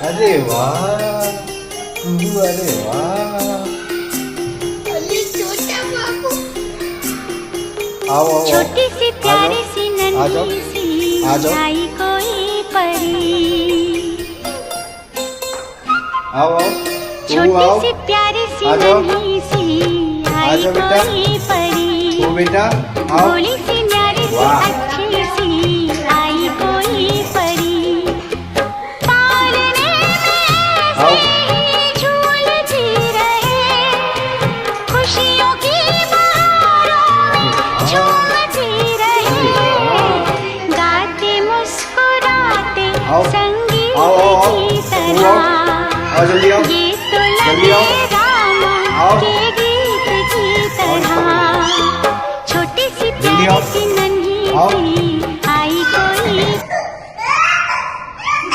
अरे वाह कुहू, अरे वाह। अली छोटा बाबू। आओ आओ छोटी सी प्यारी सी आ जाओ, नन्ही सी आ जाओ। आई कोई परी। आओ आओ कुहू छोटी आओ। सी प्यारी सी आ जाओ। नन्ही सी आ आई जाओ बेटा। कोई परी। ओ बेटा आओ। भोली सी न्यारी सी वाह। अच्छी सी आई कोई परी। पालने में आओ। ऐसे झूलती रहे, खुशियों की बहारों में झूमती रहे, गाते मुस्कुराते आओ। संगीत आओ, आओ, आओ। की कुहू आओ। तरह। आओ जल्दी आओ। ये तो जल्दी आओ। लगे रामा आओ। के गीत की तरह। छोटी सी जल्दी आओ। प्यारी सी नन्ही आओ। सी